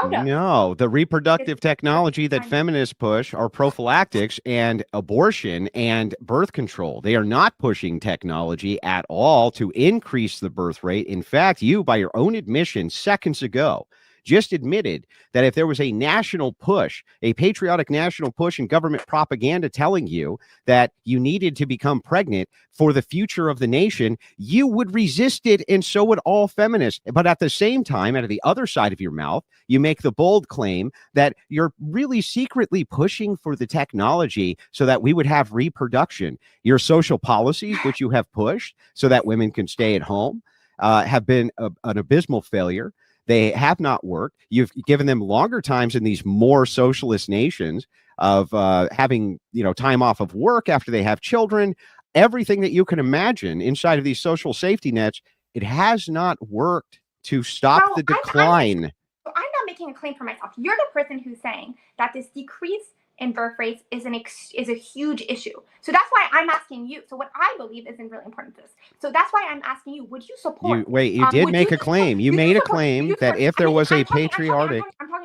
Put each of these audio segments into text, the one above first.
No, the reproductive technology that feminists push are prophylactics and abortion and birth control. They are not pushing technology at all to increase the birth rate. In fact, you, by your own admission seconds ago, just admitted that if there was a national push, a patriotic national push in government propaganda telling you that you needed to become pregnant for the future of the nation, you would resist it, and so would all feminists. But at the same time, out of the other side of your mouth, you make the bold claim that you're really secretly pushing for the technology so that we would have reproduction. Your social policies, which you have pushed so that women can stay at home, have been an abysmal failure. They have not worked. You've given them longer times in these more socialist nations of having, time off of work after they have children. Everything that you can imagine inside of these social safety nets, it has not worked to stop the decline. I'm not making a claim for myself. You're the person who's saying that this decrease in birth rates is a huge issue. So that's why I'm asking you. So what I believe isn't really important to this. So that's why I'm asking you, would you support? You did make a claim. You made a claim that if there was a patriotic,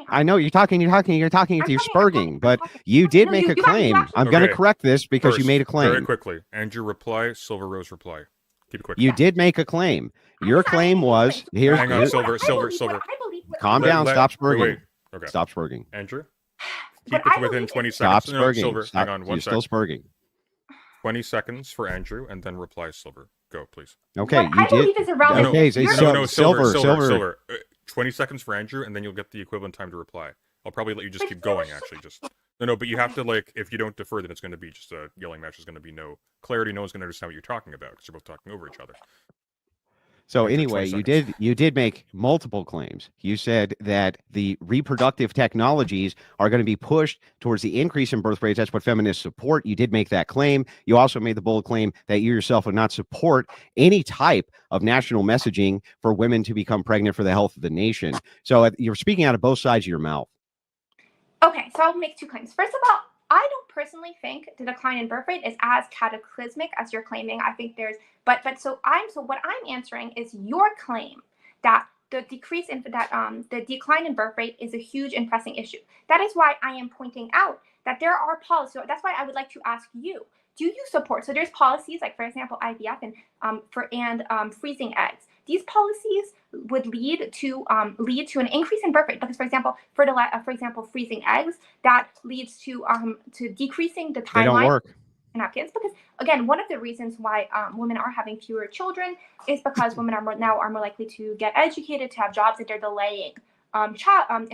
I know you're talking with your spurging, but you did make a claim. I'm going to correct this because you made a claim. Very quickly. Andrew, reply. Silver Rose, reply. Keep it quick. You did make a claim. Your claim was, here's... Hang on, Silver. Calm down. Stop spurging. Okay. Stop spurging. Andrew? Keep it within 20 seconds. Stop spurging. Silver, hang on 1 second. You're still spurging. 20 seconds for Andrew, and then reply, Silver. Go, please. Okay, you did. Okay, Silver. 20 seconds for Andrew, and then you'll get the equivalent time to reply. I'll probably let you just keep going, actually. No, but you have to, if you don't defer, then it's going to be just a yelling match. There's going to be no clarity. No one's going to understand what you're talking about, because you're both talking over each other. So anyway, you did make multiple claims. You said that the reproductive technologies are going to be pushed towards the increase in birth rates. That's what feminists support. You did make that claim. You also made the bold claim that you yourself would not support any type of national messaging for women to become pregnant for the health of the nation. So you're speaking out of both sides of your mouth. Okay, so I'll make two claims. First of all, I don't personally think the decline in birth rate is as cataclysmic as you're claiming. I think there's, but so what I'm answering is your claim that the decline in birth rate is a huge and pressing issue. That is why I am pointing out that there are policies. So that's why I would like to ask you: do you support? So there's policies like, for example, IVF and freezing eggs. These policies would lead to an increase in birth rate because, for example, freezing eggs, that leads to decreasing the timeline. They don't work. And have kids, because again, one of the reasons why women are having fewer children is because women are more likely to get educated, to have jobs, that they're delaying and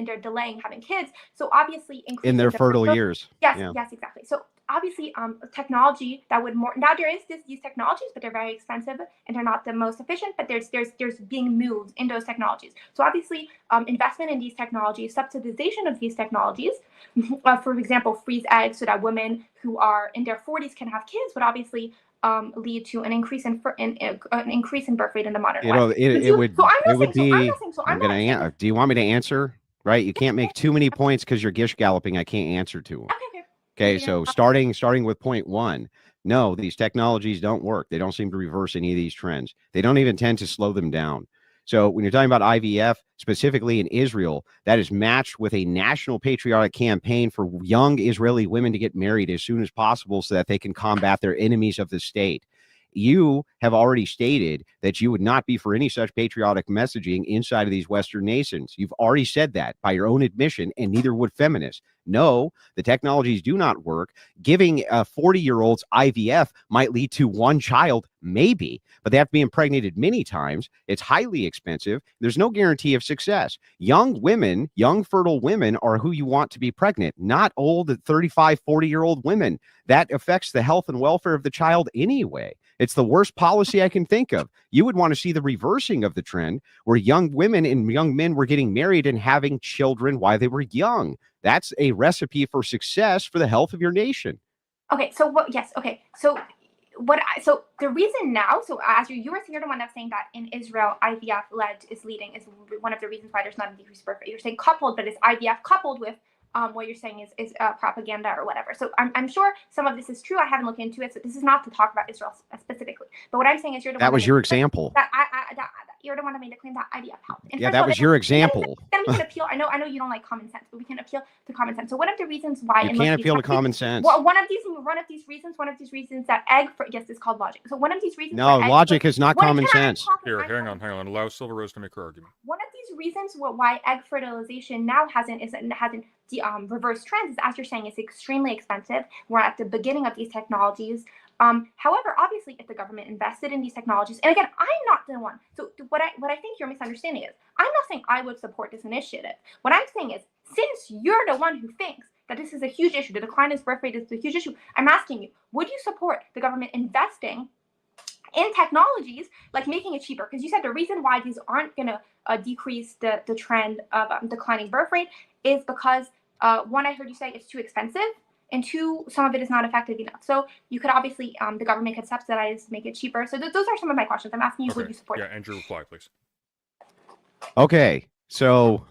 they're delaying having kids. So obviously, in their fertile years. Yes, exactly. So obviously, technology that would more now there is these technologies, but they're very expensive and they're not the most efficient. But there's being moved in those technologies. So obviously, investment in these technologies, subsidization of these technologies, for example, freeze eggs, so that women who are in their 40s can have kids, would obviously lead to an increase in birth rate in the modern life. Do you want me to answer? Right, you can't make too many points because you're gish galloping. I can't answer to them. Okay, so starting with point one, no, these technologies don't work. They don't seem to reverse any of these trends. They don't even tend to slow them down. So when you're talking about IVF, specifically in Israel, that is matched with a national patriotic campaign for young Israeli women to get married as soon as possible so that they can combat their enemies of the state. You have already stated that you would not be for any such patriotic messaging inside of these Western nations. You've already said that by your own admission, and neither would feminists. No, the technologies do not work. Giving 40-year-olds IVF might lead to one child, maybe, but they have to be impregnated many times. It's highly expensive. There's no guarantee of success. Young women, young fertile women are who you want to be pregnant, not old 35, 40-year-old women. That affects the health and welfare of the child anyway. It's the worst policy I can think of. You would want to see the reversing of the trend where young women and young men were getting married and having children while they were young. That's a recipe for success for the health of your nation. Okay, so what? Yes, okay. So the reason now, so as you're the one that's saying that in Israel, IVF is leading, is one of the reasons why there's not a decreased birth rate. You're saying coupled, but it's IVF coupled with what you're saying is propaganda or whatever. So I'm sure some of this is true. I haven't looked into it, so this is not to talk about Israel specifically. But what I'm saying is that was your example. you're the one that made the claim that IVF helped. And Yeah, that was your example. Then we can appeal. I know you don't like common sense, but we can appeal to common sense. So one of the reasons why you can't appeal to common sense. One of these reasons that yes, it's called logic. So one of these reasons. No, logic is not common sense. Here, hang on. Allow Silver Rose to make her argument. One of these reasons why egg fertilization now hasn't reversed trends is, as you're saying, it's extremely expensive. We're at the beginning of these technologies. However, obviously, if the government invested in these technologies, and again, I'm not the one. So what I think your misunderstanding is, I'm not saying I would support this initiative. What I'm saying is, since you're the one who thinks that this is a huge issue, the decline in birth rate is a huge issue, I'm asking you, would you support the government investing in technologies like making it cheaper? Because you said the reason why these aren't going to decrease the trend of declining birth rate is because, one, I heard you say it's too expensive, and two, some of it is not effective enough. So you could obviously, the government could subsidize, make it cheaper. So those are some of my questions. I'm asking you, would you support it? Yeah, Andrew, reply, please. Okay, so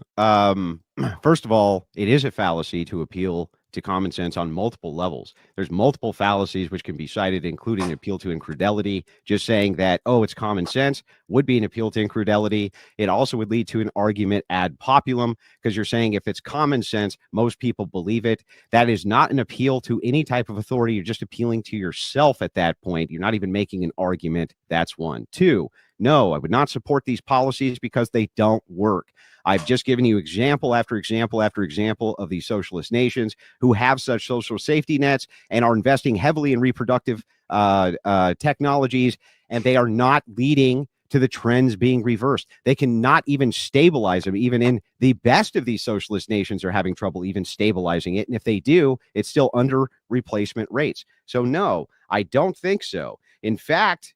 first of all, it is a fallacy to appeal to common sense on multiple levels. There's multiple fallacies which can be cited, including an appeal to incredulity. Just saying that, oh, it's common sense would be an appeal to incredulity. It also would lead to an argument ad populum, because you're saying if it's common sense, most people believe it. That is not an appeal to any type of authority. You're just appealing to yourself at that point. You're not even making an argument. That's one. Two, no, I would not support these policies because they don't work. I've just given you example after example after example of these socialist nations who have such social safety nets and are investing heavily in reproductive technologies, and they are not leading to the trends being reversed. They cannot even stabilize them. Even in the best of these socialist nations are having trouble even stabilizing it. And if they do, it's still under replacement rates. So no, I don't think so. In fact,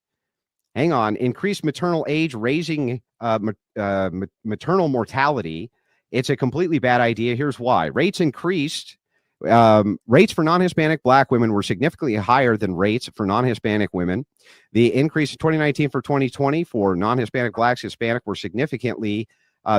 hang on, increased maternal age, raising maternal mortality. It's a completely bad idea. Here's why. Rates increased. Rates for non-Hispanic Black women were significantly higher than rates for non-Hispanic women. The increase in 2019 for 2020 for non-Hispanic Blacks, Hispanic were significantly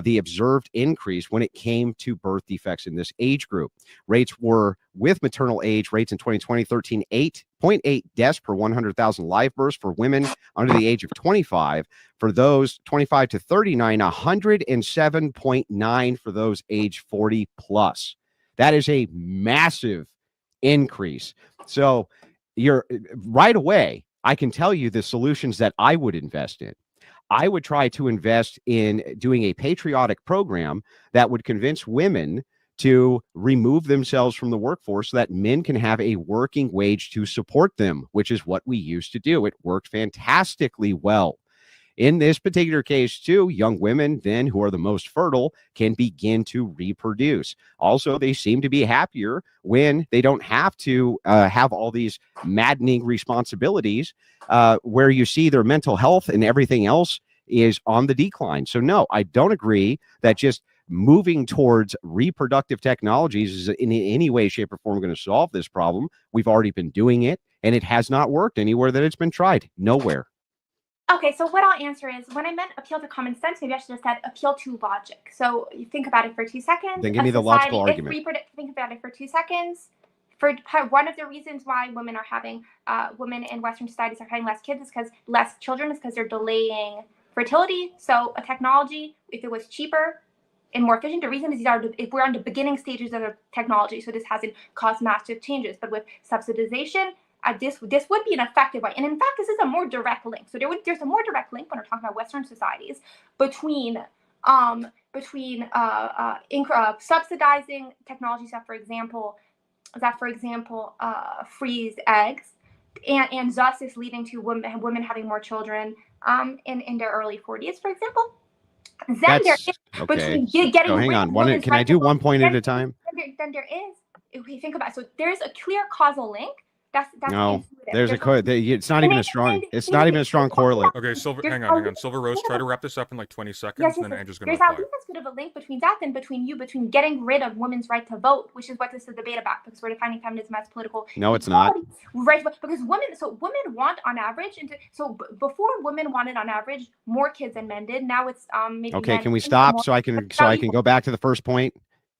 the observed increase when it came to birth defects in this age group. Rates were, with maternal age, rates in 2020, 8.8 deaths per 100,000 live births for women under the age of 25. For those 25 to 39, 107.9 for those age 40 plus. That is a massive increase. So you're right away, I can tell you the solutions that I would invest in. I would try to invest in doing a patriotic program that would convince women to remove themselves from the workforce so that men can have a working wage to support them, which is what we used to do. It worked fantastically well. In this particular case, too, young women then who are the most fertile can begin to reproduce. Also, they seem to be happier when they don't have to have all these maddening responsibilities where you see their mental health and everything else is on the decline. So no, I don't agree that just moving towards reproductive technologies is in any way, shape, or form going to solve this problem. We've already been doing it, and it has not worked anywhere that it's been tried. Nowhere. Okay, so what I'll answer is, when I meant appeal to common sense, maybe I should have said appeal to logic. So you think about it for 2 seconds. Then give me the logical argument. Think about it for 2 seconds. For one of the reasons why women in Western societies are having less kids is because less children is because they're delaying fertility. So a technology, if it was cheaper and more efficient, the reason is we're on the beginning stages of the technology, so this hasn't caused massive changes. But with subsidization, this would be an effective way. And in fact, this is a more direct link. So there's a more direct link when we're talking about Western societies between subsidizing technologies that, for example, freeze eggs, and thus is leading to women having more children in their early 40s, for example. Then there is between getting. Hang on. Can I do one point at a time? Then there is. If we think about it, so there's a clear causal link. That's no. It's not even a strong. It's not even a strong correlate. Okay, hang on. Silver Rose, try to wrap this up in like 20 seconds, and then Andrew's going to reply. There's at least as good of a link between that and between getting rid of women's right to vote, which is what this is a debate about, because we're defining feminism as political. No, it's not. Right, because women want on average, before women wanted on average more kids than men did. Now it's maybe. Okay, can we stop so I can go back to the first point?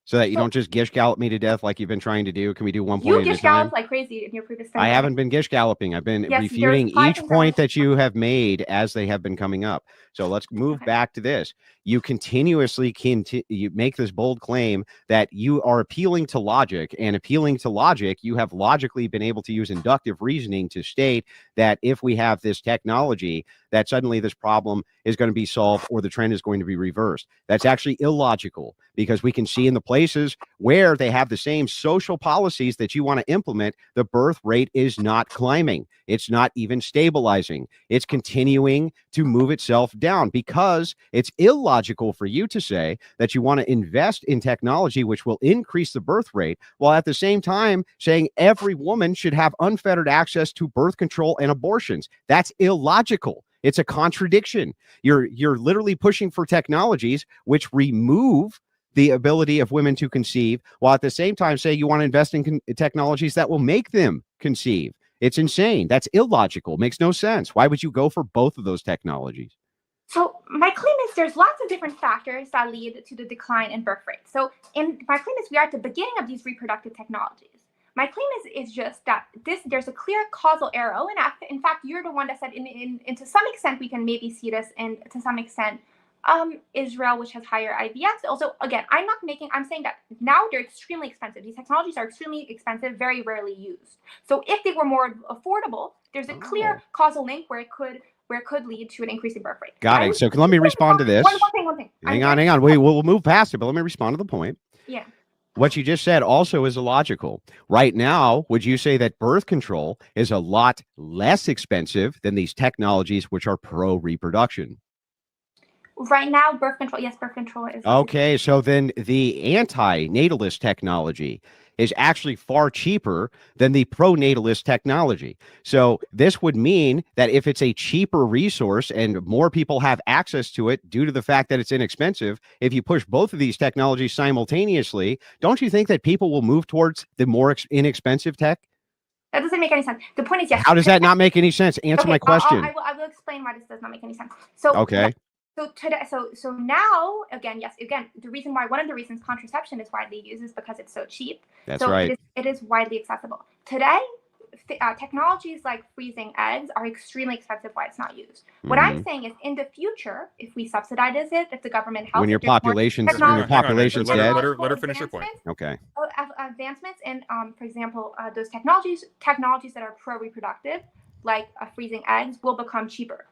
So that you don't just gish gallop me to death like you've been trying to do. Can we do one You point at a gish time? galloped like crazy in your previous I haven't been gish galloping. I've been Yes, refuting there's 5 each things I point want to- that you have made as they have been coming up. So let's move back to this. You continuously you make this bold claim that you are appealing to logic, and appealing to logic, you have logically been able to use inductive reasoning to state that if we have this technology, that suddenly this problem is going to be solved or the trend is going to be reversed. That's actually illogical, because we can see in the places where they have the same social policies that you want to implement, the birth rate is not climbing. It's not even stabilizing. It's continuing to move itself down, because it's illogical for you to say that you want to invest in technology which will increase the birth rate, while at the same time saying every woman should have unfettered access to birth control and abortions. That's illogical. It's a contradiction. You're literally pushing for technologies which remove the ability of women to conceive, while at the same time say you want to invest in technologies that will make them conceive. It's insane. That's illogical. Makes no sense. Why would you go for both of those technologies? So my claim is there's lots of different factors that lead to the decline in birth rate. So my claim is we are at the beginning of these reproductive technologies. My claim is just that there's a clear causal arrow, and in fact, you're the one that said to some extent we can maybe see this, and to some extent Israel, which has higher IVFs. Also, again, I'm saying that now they're extremely expensive. These technologies are extremely expensive, very rarely used. So if they were more affordable, there's a clear causal link where it could lead to an increase in birth rate. Got it. So let me respond to this. One thing. Hang on. We'll move past it, but let me respond to the point. Yeah. What you just said also is illogical. Right now, would you say that birth control is a lot less expensive than these technologies which are pro-reproduction? Right now, birth control is. Okay, so then the anti-natalist technology is actually far cheaper than the pro-natalist technology. So this would mean that if it's a cheaper resource and more people have access to it due to the fact that it's inexpensive, if you push both of these technologies simultaneously, don't you think that people will move towards the more inexpensive tech? That doesn't make any sense. The point is, yes. How does that not make any sense? Answer my question. I will explain why this does not make any sense. So okay. So now, again, one of the reasons contraception is widely used is because it's so cheap. That's right. It is widely accessible. Today, technologies like freezing eggs are extremely expensive why it's not used. What I'm saying is, in the future, if we subsidize it, if the government helps, when your population's dead. Let her finish her point. Okay. Advancements in, for example, those technologies that are pro-reproductive, like freezing eggs, will become cheaper.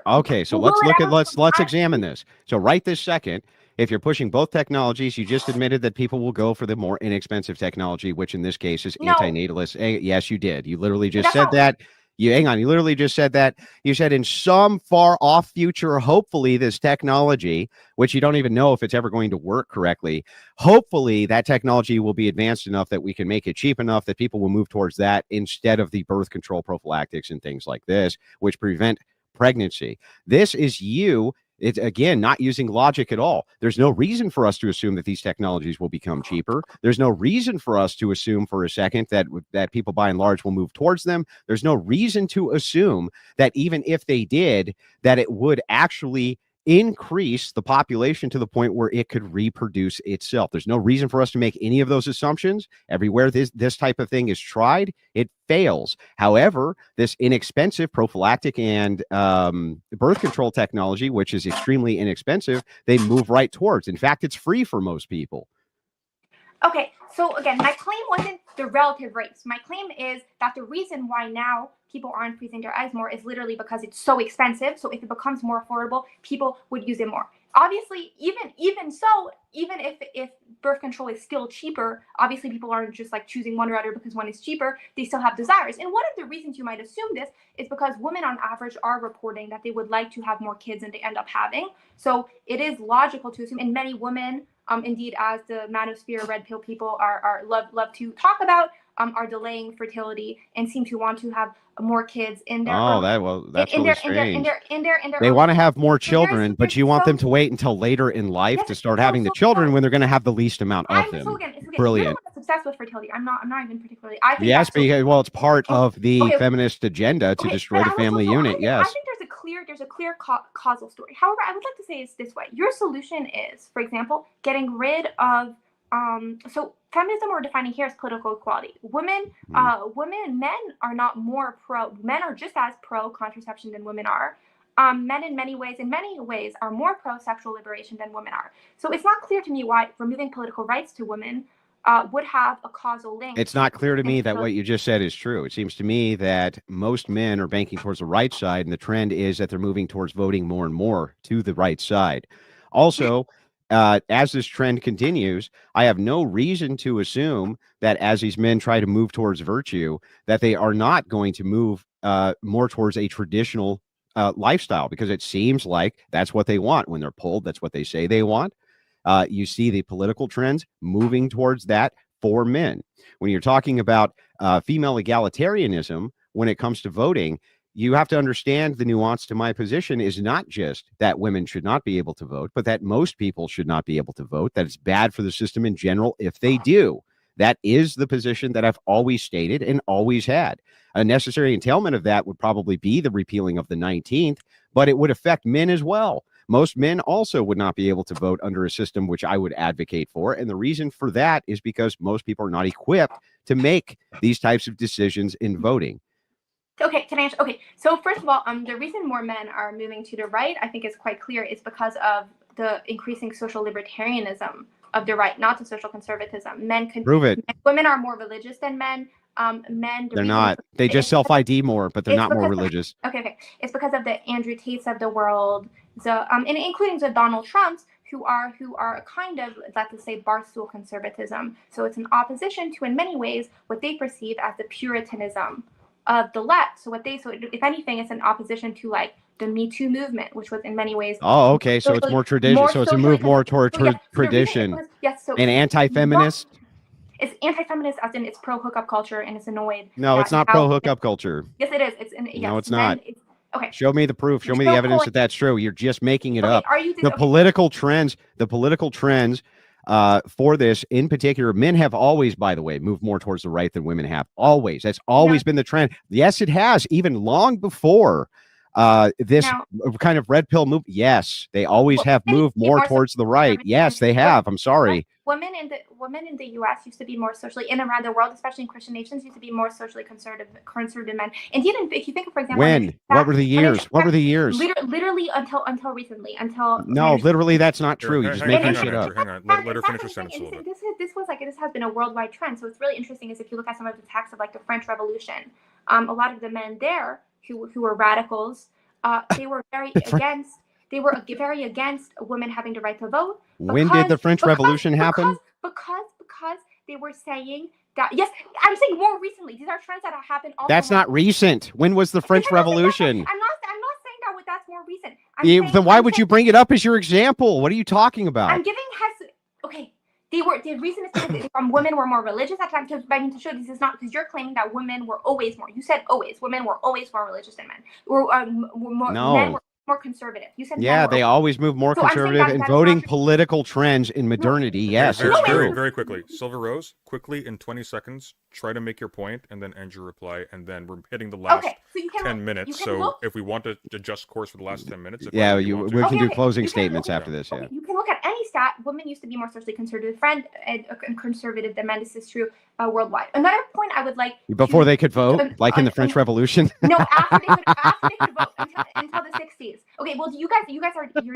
Okay, so let's examine this. So right this second, if you're pushing both technologies, you just admitted that people will go for the more inexpensive technology, which in this case is antinatalist. Yes, you did. You literally just said that. You literally just said that. You said in some far off future, hopefully this technology, which you don't even know if it's ever going to work correctly, hopefully that technology will be advanced enough that we can make it cheap enough that people will move towards that instead of the birth control prophylactics and things like this, which prevent pregnancy. This is it's again not using logic at all. There's no reason for us to assume that these technologies will become cheaper. There's no reason for us to assume for a second that people by and large will move towards them. There's no reason to assume that even if they did, that it would actually increase the population to the point where it could reproduce itself. There's no reason for us to make any of those assumptions. Everywhere this type of thing is tried, it fails. However, this inexpensive prophylactic and birth control technology, which is extremely inexpensive, they move right towards. In fact, it's free for most people. Okay, so again, my claim wasn't the relative rates. My claim is that the reason why now people aren't freezing their eggs more is literally because it's so expensive. So if it becomes more affordable, people would use it more. Obviously, even if birth control is still cheaper, obviously people aren't just like choosing one or other because one is cheaper. They still have desires. And one of the reasons you might assume this is because women on average are reporting that they would like to have more kids than they end up having. So it is logical to assume, and many women, indeed, as the manosphere red pill people love to talk about, are delaying fertility and seem to want to have more kids in their that's really strange. They want to have more children, but you want them to wait until later in life to start having the children when they're going to have the least amount of them. Brilliant. I'm obsessed with fertility. I'm not even particularly. Yes, because it's part of the feminist agenda to destroy the family unit. Yes. I think there's a clear causal story. However, I would like to say it this way. Your solution is, for example, getting rid of so feminism we're defining here is political equality. Men are not more men are just as pro contraception than women are. Men in many ways are more pro sexual liberation than women are. So it's not clear to me why removing political rights to women would have a causal link. It's not clear to me that what you just said is true. It seems to me that most men are banking towards the right side, and the trend is that they're moving towards voting more and more to the right side. Also, as this trend continues, I have no reason to assume that as these men try to move towards virtue, that they are not going to move more towards a traditional lifestyle, because it seems like that's what they want. When they're polled, that's what they say they want. You see the political trends moving towards that for men. When you're talking about female egalitarianism, when it comes to voting, you have to understand the nuance to my position is not just that women should not be able to vote, but that most people should not be able to vote, that it's bad for the system in general if they do. That is the position that I've always stated and always had. A necessary entailment of that would probably be the repealing of the 19th, but it would affect men as well. Most men also would not be able to vote under a system which I would advocate for. And the reason for that is because most people are not equipped to make these types of decisions in voting. Okay, can I answer? Okay, so first of all, the reason more men are moving to the right, I think is quite clear, is because of the increasing social libertarianism of the right, not the social conservatism. Prove it. Women are more religious than men. They're not. They just self-ID more, but they're not more religious. Okay. It's because of the Andrew Tates of the world, and including the Donald Trumps, who are a kind of, let's say, barstool conservatism. So it's an opposition to, in many ways, what they perceive as the Puritanism of the left. So if anything, it's an opposition to like the Me Too movement, which was in many ways. Oh, okay. So it's more tradition. So it's a move more toward tradition. And anti-feminist. It's anti-feminist, as in it's pro-hookup culture, and it's annoyed. No, it's not pro-hookup culture. Yes, it is. No, it's not. Okay. Show me the proof. Show me the evidence that that's true. You're just making it up. The political trends for this in particular, men have always, by the way, moved more towards the right than women have. Always. That's always been the trend. Yes, it has, even long before this kind of red pill move. Yes, they always have moved more towards the right. Yes, they have. I'm sorry. Women in the U.S. used to be more socially, and around the world, especially in Christian nations, used to be more socially conservative men. Indeed, if you think, for example, what were the years? Literally until recently, literally that's not true. You're just making shit up. Hang on. Let her finish her sentence a little bit. This has been a worldwide trend. So it's really interesting is if you look at some of the texts of like the French Revolution, a lot of the men there who were radicals, they were very against. They were very against women having the right to vote. When did the French Revolution happen? Because they were saying that. Yes, I'm saying more recently. These are trends that have happened. That's not recent. When was the French Revolution? I'm not saying that's more recent. Then why would you bring it up as your example? What are you talking about? I'm giving okay. The reason is because women were more religious at the time. To show this is not because you're claiming that women were always more. You said always. Women were always more religious than men. Men were more conservative. You said they always move more conservative in voting political trends in modernity. Yes, it's true. Very quickly. Silver Rose, quickly in 20 seconds, try to make your point and then end your reply. And then we're hitting the last 10 minutes. So if we want to adjust course for the last 10 minutes. We can do closing statements after this. Yeah. You can look at any stat. Women used to be more socially conservative conservative than men. This is true worldwide. Another point I would like. Before they could vote, like in the French Revolution? No, after they could vote until the 60s. Okay, well, you guys are you're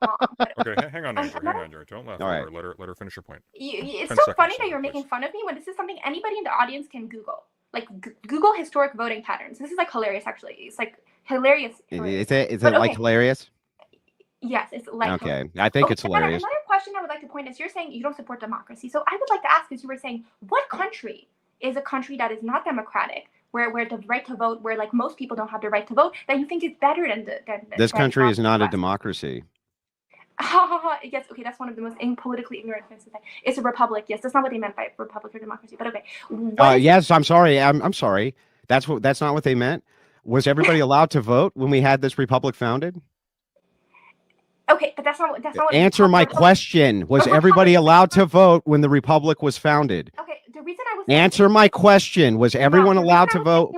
wrong. Okay, hang on, Andrew. Don't laugh. All right. Let her finish her point. It's so funny that you're making fun of me when this is something anybody in the audience can Google. Like Google historic voting patterns. This is like hilarious, actually. It's like hilarious. Is it like hilarious? Yes, it's like. Okay, I think it's hilarious. Another question I would like to point is you're saying you don't support democracy. So I would like to ask, as you were saying, what country is a country that is not democratic, where the right to vote, where like most people don't have the right to vote, that you think is better than this country is not a democracy. Yes, okay, that's one of the most politically ignorant things to say. It's a republic. Yes, that's not what they meant by republic or democracy. But okay. Yes, I'm sorry. I'm sorry. That's not what they meant. Was everybody allowed to vote when we had this republic founded? Okay, but that's not what. Answer my question. Was everybody allowed to vote when the republic was founded? Okay, the reason I was. Answer my question. Was everyone allowed to vote?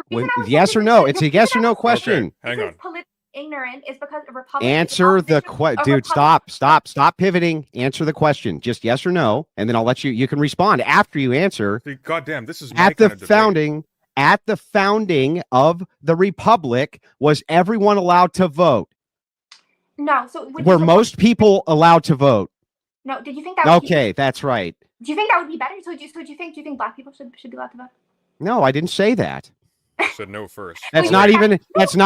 Yes or no? It's a yes or no question. Okay, hang on. ignorant is because a republic. Answer the question, dude. Stop pivoting. Answer the question, just yes or no, and then I'll let you. You can respond after you answer. Goddamn, this is at the founding. At the founding of the republic, was everyone allowed to vote? No. So were most people allowed to vote? No. Did you think that? Okay, that's right. Do you think that would be better? So do you think black people should be allowed to vote? No, I didn't say that. Said no first. That's not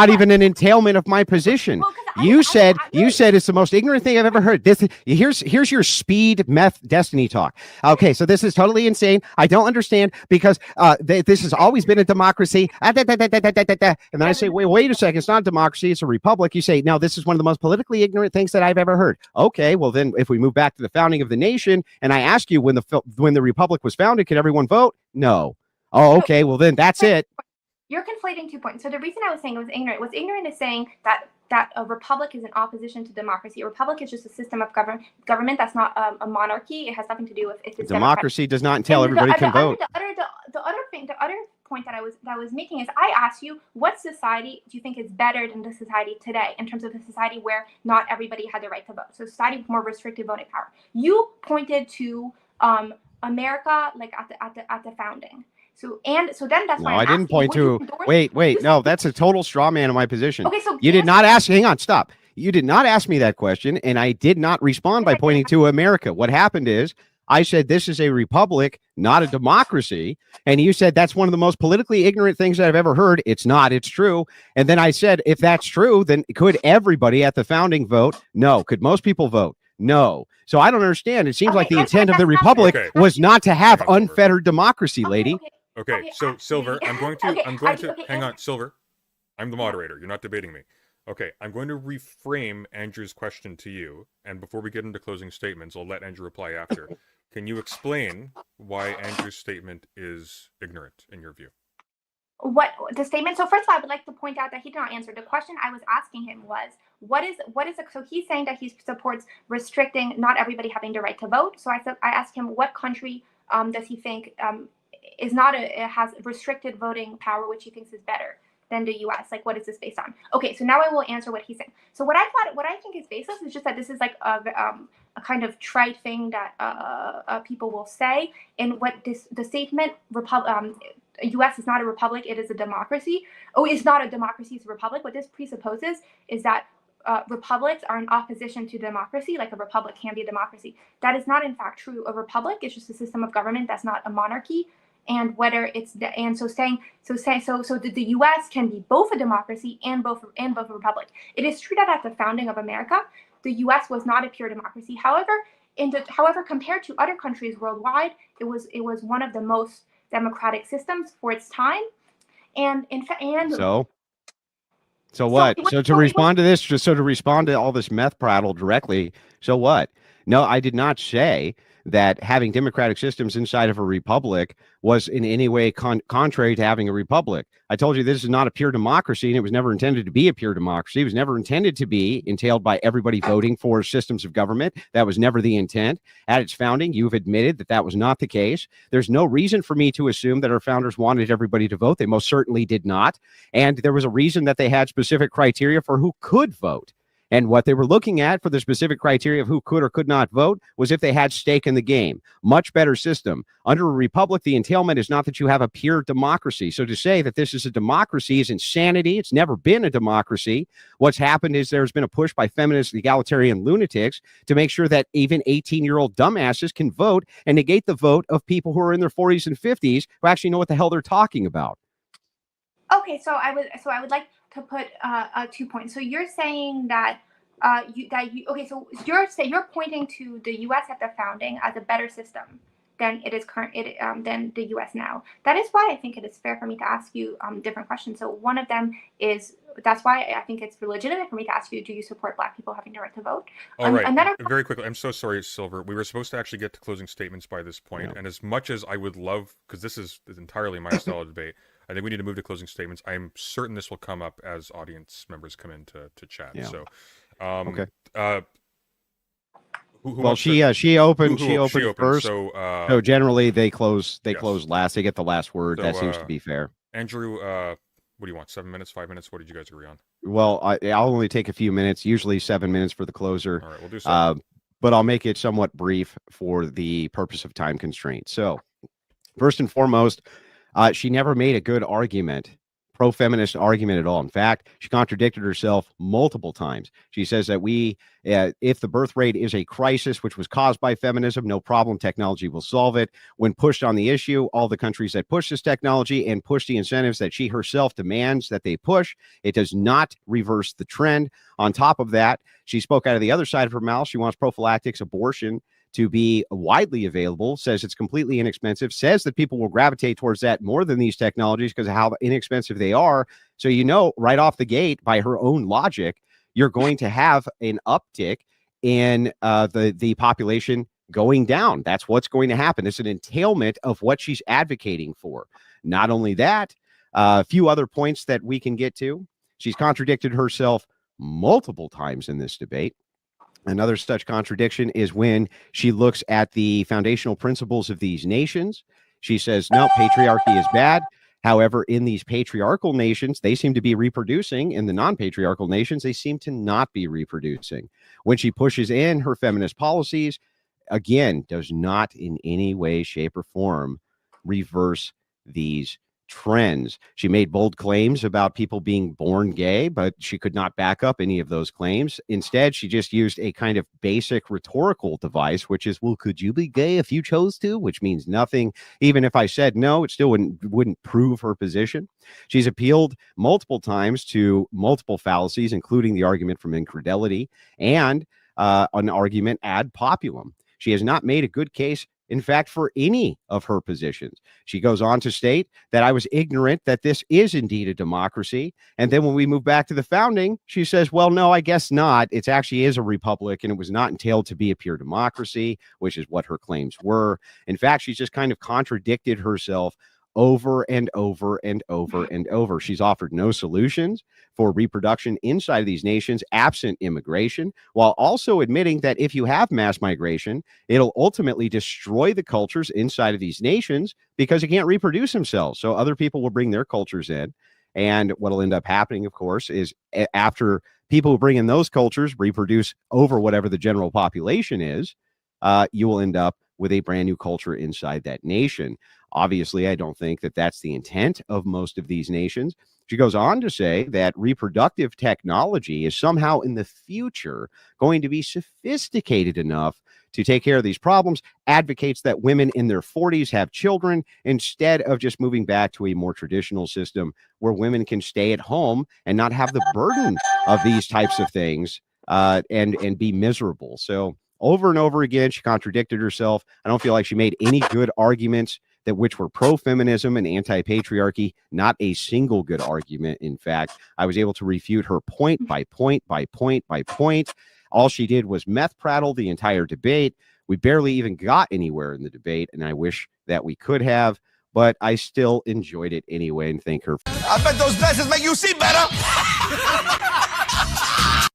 even an entailment of my position. Well, you said it's the most ignorant thing I've ever heard. Here's your speed meth destiny talk. Okay, so this is totally insane. I don't understand because this has always been a democracy. And then I say, wait a second, it's not a democracy, it's a republic. You say, no, this is one of the most politically ignorant things that I've ever heard. Okay, well then if we move back to the founding of the nation, and I ask you when the republic was founded, could everyone vote? No. Oh, okay, well then that's it. You're conflating 2 points. So the reason I was saying it was ignorant is saying that a republic is in opposition to democracy. A republic is just a system of government that's not a monarchy. It has nothing to do with if it's democracy. Does not entail everybody can vote. The other point that I was making is I asked you, what society do you think is better than the society today in terms of a society where not everybody had the right to vote? So society with more restricted voting power. You pointed to America, like at the founding. So then that's why I didn't point to. Wait. No, that's a total straw man of my position. Okay, so you did not ask. Hang on, stop. You did not ask me that question, and I did not respond by pointing to America. What happened is I said this is a republic, not a democracy, and you said that's one of the most politically ignorant things that I've ever heard. It's not. It's true. And then I said, if that's true, then could everybody at the founding vote? No. Could most people vote? No. So I don't understand. It seems like the intent of the republic was not to have unfettered democracy, lady. Okay, so Silver, I'm going to hang on, Silver. I'm the moderator. You're not debating me. Okay, I'm going to reframe Andrew's question to you, and before we get into closing statements, I'll let Andrew reply after. Can you explain why Andrew's statement is ignorant in your view? What the statement? So first of all, I would like to point out that he did not answer. The question I was asking him was, so he's saying that he supports restricting not everybody having the right to vote. So I asked him, what country does he think has restricted voting power, which he thinks is better than the U.S. Like, what is this based on? Okay, so now I will answer what he's saying. So what I think is baseless is just that this is like a kind of trite thing that people will say. And what the statement U.S. is not a republic, it is a democracy. Oh, it's not a democracy, it's a republic. What this presupposes is that republics are in opposition to democracy, like a republic can be a democracy. That is not in fact true. A republic is just a system of government that's not a monarchy. And whether it's the the U.S. can be both a democracy and both a republic. It is true that at the founding of America, the U.S. was not a pure democracy. However, compared to other countries worldwide, it was one of the most democratic systems for its time. So what? So to respond to all this meth prattle directly, so what? No, I did not say that having democratic systems inside of a republic was in any way contrary to having a republic. I told you this is not a pure democracy, and it was never intended to be a pure democracy. It was never intended to be entailed by everybody voting for systems of government. That was never the intent. At its founding, you've admitted that that was not the case. There's no reason for me to assume that our founders wanted everybody to vote. They most certainly did not. And there was a reason that they had specific criteria for who could vote. And what they were looking at for the specific criteria of who could or could not vote was if they had stake in the game. Much better system. Under a republic, the entailment is not that you have a pure democracy. So to say that this is a democracy is insanity. It's never been a democracy. What's happened is there's been a push by feminist egalitarian lunatics to make sure that even 18-year-old dumbasses can vote and negate the vote of people who are in their 40s and 50s who actually know what the hell they're talking about. Okay, so I would like to put 2 points. So you're saying that you're pointing to the U.S. at the founding as a better system than it is than the U.S. now. That is why I think it is fair for me to ask you different questions. So one of them is, that's why I think it's legitimate for me to ask you, do you support Black people having the right to vote? All right. Very quickly, I'm so sorry, Silver. We were supposed to actually get to closing statements by this point, and as much as I would love, because this is entirely my style of debate, I think we need to move to closing statements. I'm certain this will come up as audience members come in to chat. Yeah. So, okay. She opened first. So generally they close last. They get the last word. So, that seems to be fair. Andrew, What do you want? 7 minutes, 5 minutes? What did you guys agree on? Well, I'll only take a few minutes, usually 7 minutes for the closer. All right, we'll do 7. But I'll make it somewhat brief for the purpose of time constraint. So, first and foremost, she never made a good argument, pro-feminist argument at all. In fact, she contradicted herself multiple times. She says that if the birth rate is a crisis which was caused by feminism, no problem, technology will solve it. When pushed on the issue, all the countries that push this technology and push the incentives that she herself demands that they push, it does not reverse the trend. On top of that, she spoke out of the other side of her mouth. She wants prophylactics abortion to be widely available, says it's completely inexpensive, says that people will gravitate towards that more than these technologies because of how inexpensive they are. So, right off the gate, by her own logic, you're going to have an uptick in the population going down. That's what's going to happen. It's an entailment of what she's advocating for. Not only that, a few other points that we can get to. She's contradicted herself multiple times in this debate. Another such contradiction is when she looks at the foundational principles of these nations. She says, no, patriarchy is bad. However, in these patriarchal nations, they seem to be reproducing. In the non-patriarchal nations, they seem to not be reproducing. When she pushes in her feminist policies, again, does not in any way, shape, or form reverse these trends. She made bold claims about people being born gay, but she could not back up any of those claims. Instead, she just used a kind of basic rhetorical device, which is, well, could you be gay if you chose to? Which means nothing. Even if I said no, it still wouldn't prove her position. She's appealed multiple times to multiple fallacies, including the argument from incredulity and an argument ad populum. She has not made a good case, in fact, for any of her positions. She goes on to state that I was ignorant that this is indeed a democracy. And then when we move back to the founding, she says, well, no, I guess not. It actually is a republic, and it was not entailed to be a pure democracy, which is what her claims were. In fact, she's just kind of contradicted herself over and over and over and over. She's offered no solutions for reproduction inside of these nations absent immigration, while also admitting that if you have mass migration, it'll ultimately destroy the cultures inside of these nations because they can't reproduce themselves. So other people will bring their cultures in. And what'll end up happening, of course, is after people who bring in those cultures reproduce over whatever the general population is, you will end up with a brand new culture inside that nation. Obviously, I don't think that that's the intent of most of these nations. She goes on to say that reproductive technology is somehow in the future going to be sophisticated enough to take care of these problems, advocates that women in their 40s have children instead of just moving back to a more traditional system where women can stay at home and not have the burden of these types of things and be miserable. So over and over again, she contradicted herself. I don't feel like she made any good arguments which were pro-feminism and anti-patriarchy. Not a single good argument. In fact, I was able to refute her point by point by point by point. All she did was meth prattle the entire debate. We barely even got anywhere in the debate, and I wish that we could have, but I still enjoyed it anyway and thank her. I bet those glasses make you see better.